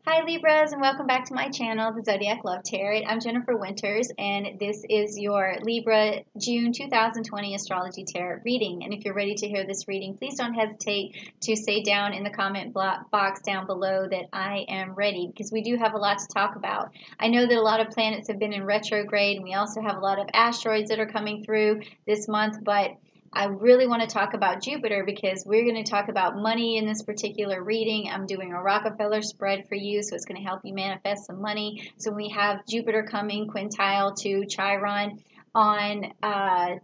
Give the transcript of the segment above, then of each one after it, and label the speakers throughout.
Speaker 1: Hi Libras, and welcome back to my channel, the Zodiac Love Tarot. I'm Jennifer Winters, and this is your Libra June 2020 Astrology Tarot Reading. And if you're ready to hear this reading, please don't hesitate to say down in the comment box down below that I am ready, because we do have a lot to talk about. I know that a lot of planets have been in retrograde, and we also have a lot of asteroids that are coming through this month, but I really want to talk about Jupiter because we're going to talk about money in this particular reading. I'm doing a Rockefeller spread for you, so it's going to help you manifest some money. So we have Jupiter coming quintile to Chiron on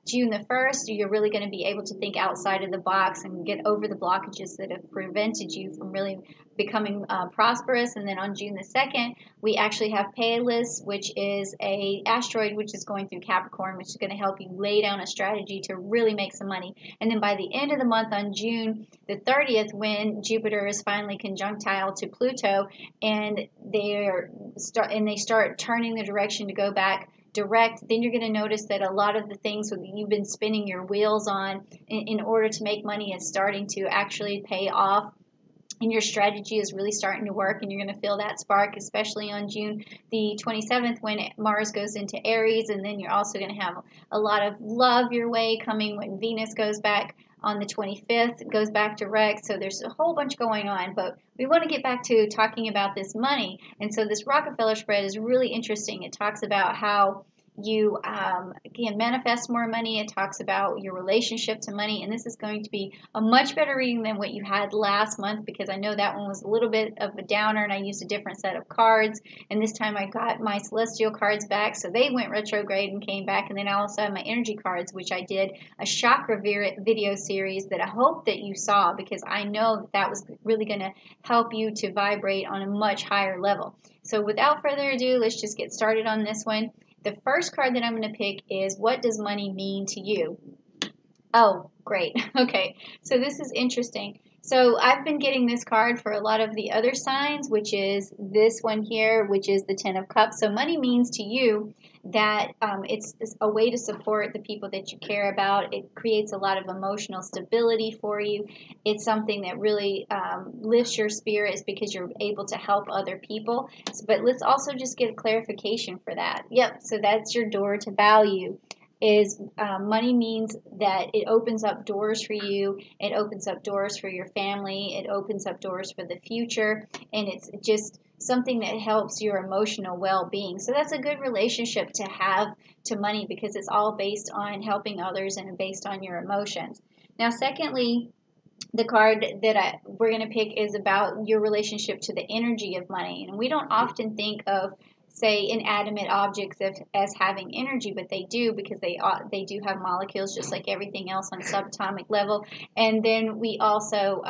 Speaker 1: June the 1st. You're really going to be able to think outside of the box and get over the blockages that have prevented you from really becoming prosperous. And then on June the 2nd, we actually have Pallas, which is a asteroid which is going through Capricorn, which is going to help you lay down a strategy to really make some money. And then by the end of the month on June the 30th, when Jupiter is finally conjunctile to Pluto, and they start turning the direction to go back direct, then you're going to notice that a lot of the things that you've been spinning your wheels on in order to make money is starting to actually pay off, and your strategy is really starting to work, and you're going to feel that spark, especially on June the 27th when Mars goes into Aries. And then you're also going to have a lot of love your way coming when Venus goes back on the 25th, goes back direct. So there's a whole bunch going on, but we want to get back to talking about this money. And so this Rockefeller spread is really interesting. It talks about how you can manifest more money. It talks about your relationship to money, and this is going to be a much better reading than what you had last month, because I know that one was a little bit of a downer and I used a different set of cards, and this time I got my celestial cards back, so they went retrograde and came back. And then I also have my energy cards, which I did a chakra video series that I hope that you saw, because I know that that was really going to help you to vibrate on a much higher level. So without further ado, let's just get started on this one. The first card that I'm going to pick is, what does money mean to you? Oh, great. Okay, so this is interesting. So I've been getting this card for a lot of the other signs, which is this one here, which is the Ten of Cups. So money means to you that it's a way to support the people that you care about. It creates a lot of emotional stability for you. It's something that really lifts your spirits because you're able to help other people. But let's also just get a clarification for that. Yep, so that's your door to value. Is money means that it opens up doors for you, it opens up doors for your family, it opens up doors for the future, and it's just something that helps your emotional well-being. So that's a good relationship to have to money, because it's all based on helping others and based on your emotions. Now, secondly, the card that we're going to pick is about your relationship to the energy of money. And we don't often think of, say, inanimate objects as having energy, but they do, because they do have molecules just like everything else on subatomic level. And then we also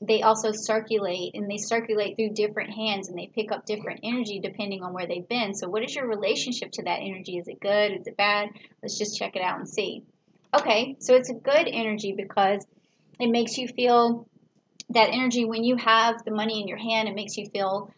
Speaker 1: they also circulate, and they circulate through different hands, and they pick up different energy depending on where they've been. So what is your relationship to that energy? Is it good? Is it bad? Let's just check it out and see. Okay, so it's a good energy because it makes you feel that energy when you have the money in your hand. It makes you feel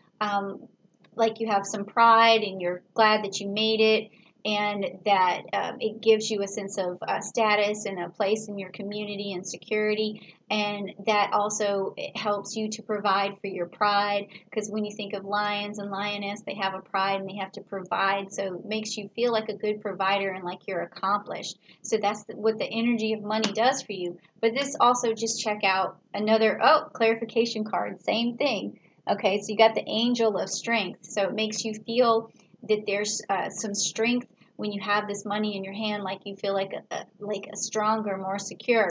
Speaker 1: like you have some pride, and you're glad that you made it, and that it gives you a sense of status and a place in your community and security. And that also helps you to provide for your pride, because when you think of lions and lioness, they have a pride and they have to provide. So it makes you feel like a good provider and like you're accomplished. So that's what the energy of money does for you. But this also, just check out another, clarification card, same thing. Okay, so you got the Angel of Strength. So it makes you feel that there's some strength when you have this money in your hand, like you feel like a stronger, more secure.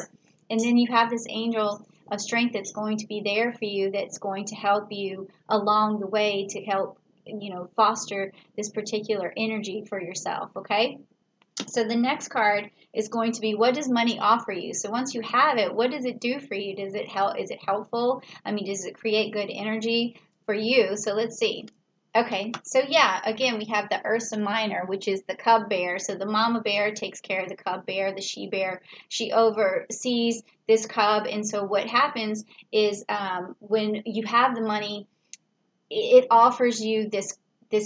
Speaker 1: And then you have this Angel of Strength that's going to be there for you, that's going to help you along the way to help, foster this particular energy for yourself, okay? So the next card is going to be, what does money offer you? So once you have it, what does it do for you? Does it help? Is it helpful? I mean, does it create good energy for you? So let's see. Okay, so yeah, again, we have the Ursa Minor, which is the cub bear. So the mama bear takes care of the cub bear, the she bear. She oversees this cub. And so what happens is when you have the money, it offers you this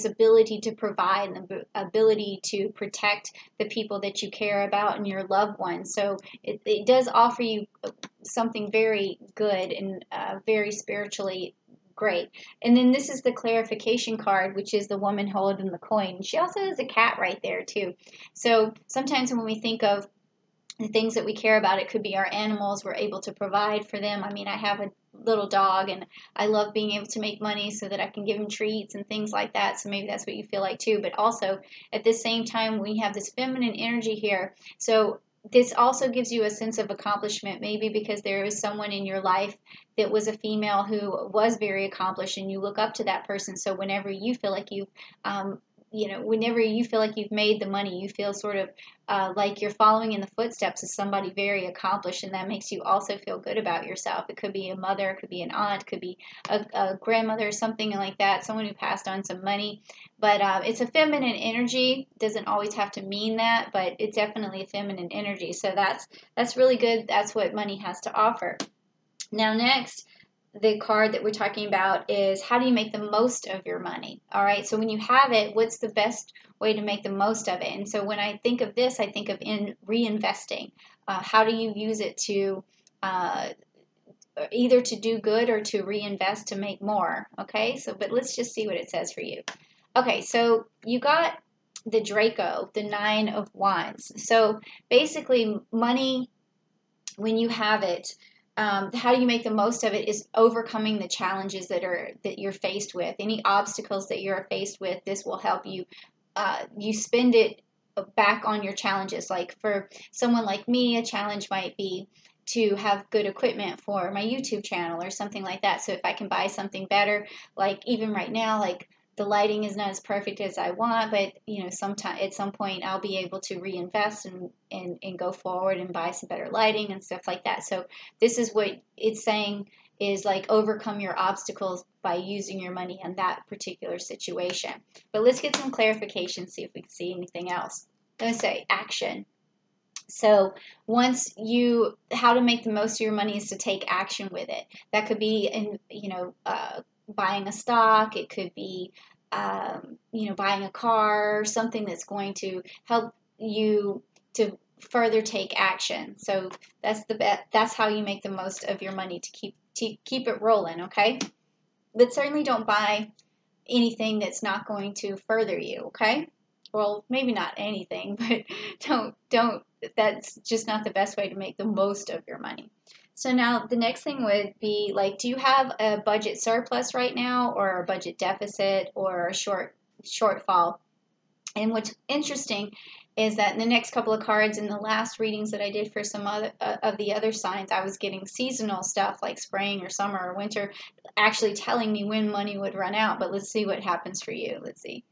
Speaker 1: ability to provide, and the ability to protect the people that you care about and your loved ones. So it does offer you something very good and very spiritually great. And then this is the clarification card, which is the woman holding the coin. She also has a cat right there too. So sometimes when we think of the things that we care about, it could be our animals. We're able to provide for them. I mean, I have a little dog and I love being able to make money so that I can give him treats and things like that. So maybe that's what you feel like too. But also at the same time, we have this feminine energy here. So this also gives you a sense of accomplishment, maybe because there is someone in your life that was a female who was very accomplished and you look up to that person. So whenever you feel like whenever you feel like you've made the money, you feel sort of like you're following in the footsteps of somebody very accomplished, and that makes you also feel good about yourself. It could be a mother, it could be an aunt, it could be a grandmother, something like that, someone who passed on some money. But it's a feminine energy. Doesn't always have to mean that, but it's definitely a feminine energy. So that's really good. That's what money has to offer. Now next, the card that we're talking about is how do you make the most of your money? All right, so when you have it, what's the best way to make the most of it? And so when I think of this, I think of reinvesting. How do you use it to either to do good or to reinvest to make more? Okay, so but let's just see what it says for you. Okay, so you got the Draco, the Nine of Wands. So basically money, when you have it, how do you make the most of it is overcoming the challenges that you're faced with. Any obstacles that you're faced with, this will help you. You spend it back on your challenges. Like for someone like me, a challenge might be to have good equipment for my YouTube channel or something like that. So if I can buy something better, like even right now, like the lighting is not as perfect as I want, but sometime at some point I'll be able to reinvest and go forward and buy some better lighting and stuff like that. So this is what it's saying is like overcome your obstacles by using your money in that particular situation. But let's get some clarification, see if we can see anything else. Let's say action. So how to make the most of your money is to take action with it. That could be buying a stock. It could be buying a car, something that's going to help you to further take action. So that's how you make the most of your money to keep it rolling. Okay, but certainly don't buy anything that's not going to further you. Okay. Well, maybe not anything, but don't, that's just not the best way to make the most of your money. So now the next thing would be like, do you have a budget surplus right now or a budget deficit or a shortfall? And what's interesting is that in the next couple of cards in the last readings that I did for some other of the other signs, I was getting seasonal stuff like spring or summer or winter actually telling me when money would run out. But let's see what happens for you. Let's see.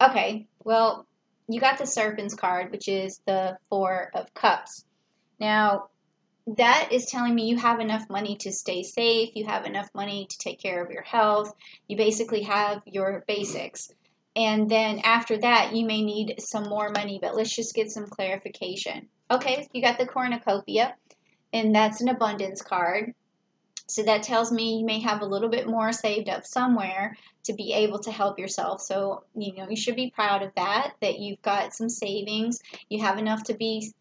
Speaker 1: Okay, well, you got the Serpent's card, which is the Four of Cups. Now, that is telling me you have enough money to stay safe. You have enough money to take care of your health. You basically have your basics. And then after that, you may need some more money, but let's just get some clarification. Okay, you got the Cornucopia, and that's an abundance card. So that tells me you may have a little bit more saved up somewhere to be able to help yourself. So, you should be proud of that you've got some savings. You have enough to be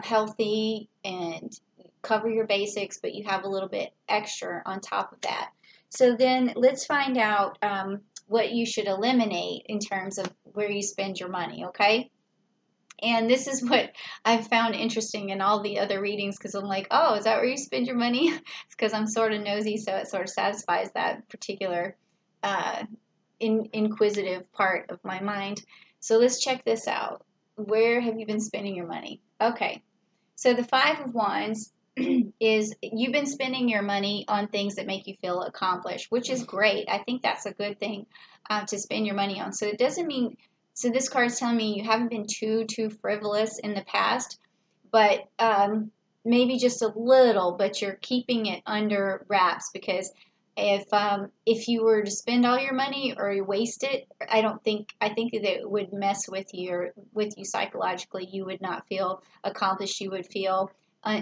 Speaker 1: healthy and cover your basics, but you have a little bit extra on top of that. So then let's find out what you should eliminate in terms of where you spend your money, okay? And this is what I've found interesting in all the other readings, because I'm like, oh, is that where you spend your money? It's because I'm sort of nosy, so it sort of satisfies that particular inquisitive part of my mind. So let's check this out. Where have you been spending your money? Okay, so the Five of Wands is you've been spending your money on things that make you feel accomplished, which is great. I think that's a good thing to spend your money on. So it doesn't mean... So this card is telling me you haven't been too frivolous in the past, but maybe just a little, but you're keeping it under wraps, because if you were to spend all your money or you waste it, I think that it would mess with you psychologically. You would not feel accomplished. You would feel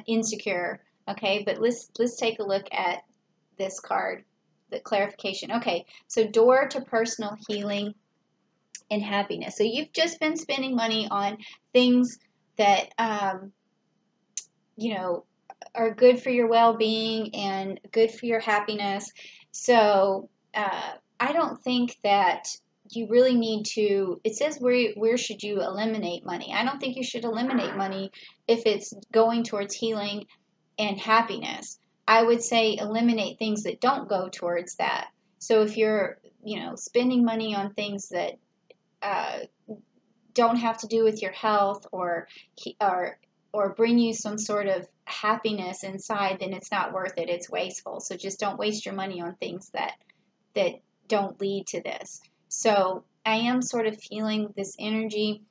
Speaker 1: insecure. Okay, but let's take a look at this card, the clarification. Okay, so door to personal healing and happiness. So you've just been spending money on things that are good for your well-being and good for your happiness. So I don't think that you really need to, it says where should you eliminate money. I don't think you should eliminate money if it's going towards healing and happiness. I would say eliminate things that don't go towards that. So if you're, spending money on things that uh, don't have to do with your health or bring you some sort of happiness inside, then it's not worth it. It's wasteful. So just don't waste your money on things that don't lead to this. So I am sort of feeling this energy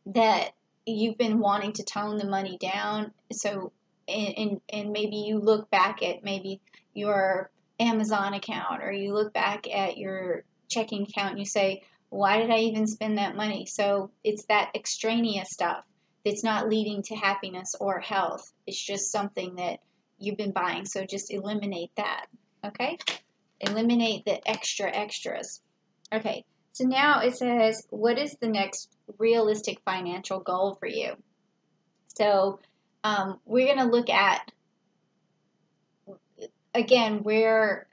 Speaker 1: that you've been wanting to tone the money down. So and maybe you look back at maybe your Amazon account, or you look back at your checking account and you say, why did I even spend that money? So it's that extraneous stuff that's not leading to happiness or health. It's just something that you've been buying. So just eliminate that. Okay? Eliminate the extras. Okay, so now it says, what is the next realistic financial goal for you? So we're going to look at, again, where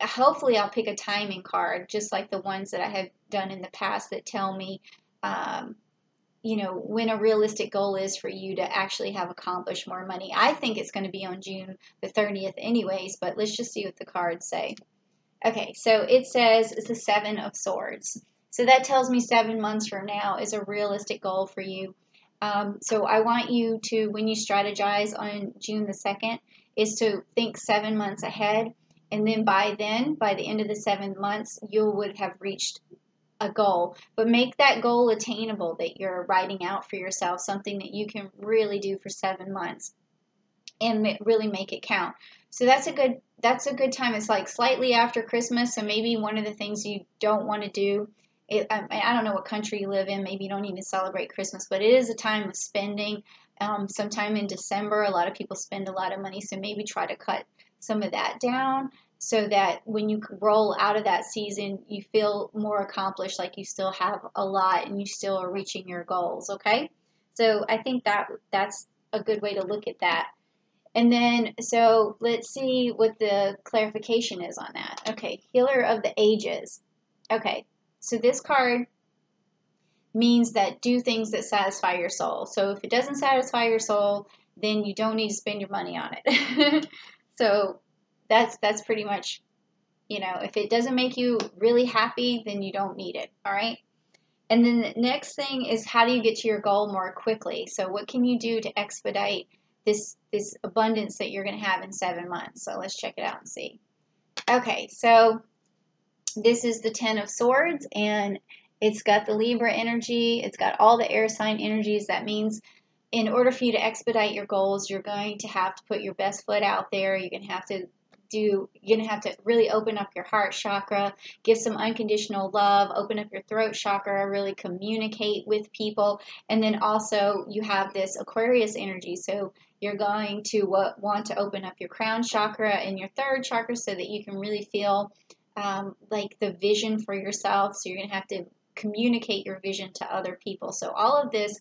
Speaker 1: hopefully I'll pick a timing card, just like the ones that I have done in the past that tell me, when a realistic goal is for you to actually have accomplished more money. I think it's going to be on June the 30th anyways, but let's just see what the cards say. Okay, so it says it's the Seven of Swords. So that tells me 7 months from now is a realistic goal for you. So I want you to, when you strategize on June the 2nd, is to think 7 months ahead. And then by the end of the 7 months, you would have reached a goal. But make that goal attainable that you're writing out for yourself, something that you can really do for 7 months and really make it count. So that's a good time. It's like slightly after Christmas, so maybe one of the things you don't want to do, I don't know what country you live in, maybe you don't even celebrate Christmas, but it is a time of spending. Sometime in December, a lot of people spend a lot of money, so maybe try to cut some of that down so that when you roll out of that season, you feel more accomplished, like you still have a lot and you still are reaching your goals, okay? So I think that's a good way to look at that. And then, so let's see what the clarification is on that. Okay, Healer of the Ages. Okay, so this card means that do things that satisfy your soul. So if it doesn't satisfy your soul, then you don't need to spend your money on it. So that's pretty much, if it doesn't make you really happy, then you don't need it, all right? And then the next thing is, how do you get to your goal more quickly? So what can you do to expedite this abundance that you're going to have in 7 months? So let's check it out and see. Okay, so this is the Ten of Swords, and it's got the Libra energy. It's got all the air sign energies. That means in order for you to expedite your goals, you're going to have to put your best foot out there. You're going to have to really open up your heart chakra, give some unconditional love, open up your throat chakra, really communicate with people. And then also you have this Aquarius energy. So you're going to want to open up your crown chakra and your third chakra so that you can really feel like the vision for yourself. So you're going to have to communicate your vision to other people. So all of this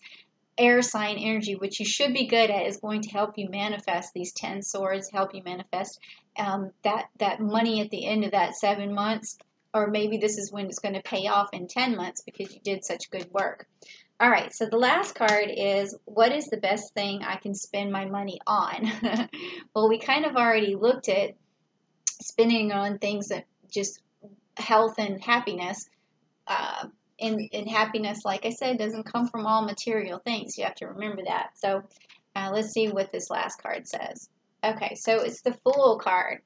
Speaker 1: air sign energy, which you should be good at, is going to help you manifest these 10 swords, help you manifest that money at the end of that 7 months, or maybe this is when it's going to pay off in 10 months because you did such good work. All right, so the last card is, what is the best thing I can spend my money on? Well, we kind of already looked at spending on things that just health and happiness. And happiness, like I said, doesn't come from all material things. You have to remember that. So let's see what this last card says. Okay, so it's the Fool card.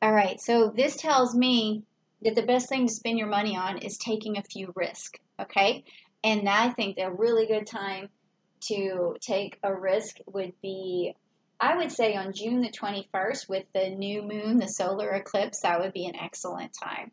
Speaker 1: All right, so this tells me that the best thing to spend your money on is taking a few risks, okay? And I think a really good time to take a risk would be, I would say on June the 21st with the new moon, the solar eclipse. That would be an excellent time.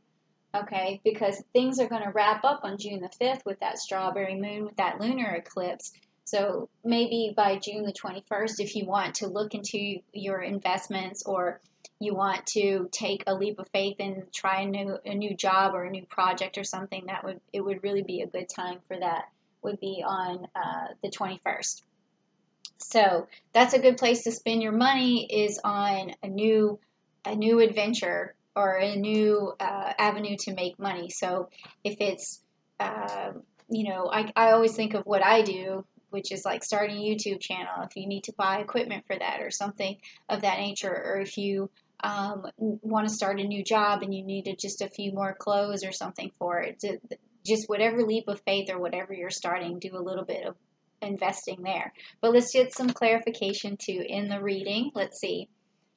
Speaker 1: Okay, because things are going to wrap up on June the 5th with that strawberry moon, with that lunar eclipse. So maybe by June the 21st, if you want to look into your investments, or you want to take a leap of faith and try a new job or a new project or something, it would really be a good time for that. Would be on the 21st. So that's a good place to spend your money, is on a new adventure. or a new avenue to make money. So if it's, I always think of what I do, which is like starting a YouTube channel. If you need to buy equipment for that or something of that nature, or if you want to start a new job and you needed just a few more clothes or something for it, just whatever leap of faith or whatever you're starting, do a little bit of investing there. But let's get some clarification too in the reading. Let's see.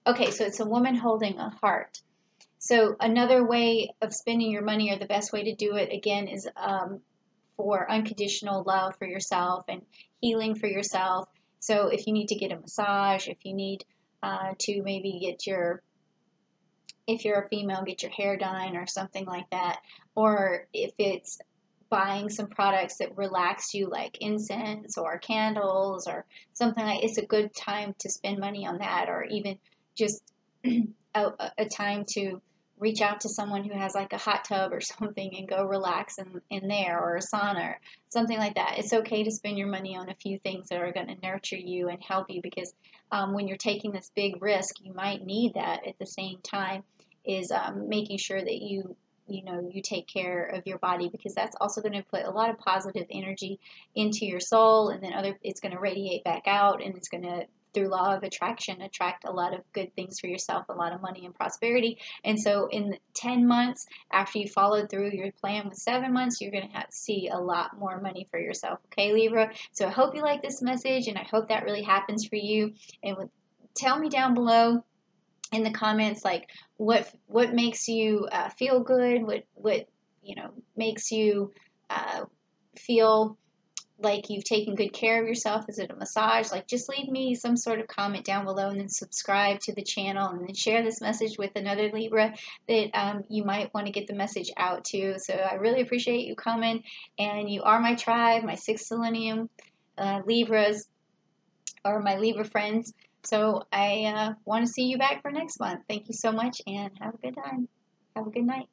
Speaker 1: Okay, so it's a woman holding a heart. So another way of spending your money, or the best way to do it, again, is for unconditional love for yourself and healing for yourself. So if you need to get a massage, if you need to maybe if you're a female, get your hair done or something like that, or if it's buying some products that relax you, like incense or candles or something like, it's a good time to spend money on that, or even just a time to reach out to someone who has like a hot tub or something and go relax in there, or a sauna or something like that. It's okay to spend your money on a few things that are going to nurture you and help you, because when you're taking this big risk, you might need that at the same time, is making sure that you take care of your body, because that's also going to put a lot of positive energy into your soul, and then it's going to radiate back out, and it's going to, through law of attraction, attract a lot of good things for yourself, a lot of money and prosperity. And so in 10 months, after you followed through your plan with 7 months, you're going to see a lot more money for yourself. Okay, Libra? So I hope you like this message, and I hope that really happens for you. And tell me down below in the comments, like, what makes you feel good, what makes you feel like you've taken good care of yourself. Is it a massage? Like, just leave me some sort of comment down below, and then subscribe to the channel, and then share this message with another Libra that you might want to get the message out to. So I really appreciate you coming, and you are my tribe, my 6th selenium Libras, or my Libra friends. So I want to see you back for next month. Thank you so much, and have a good time. Have a good night.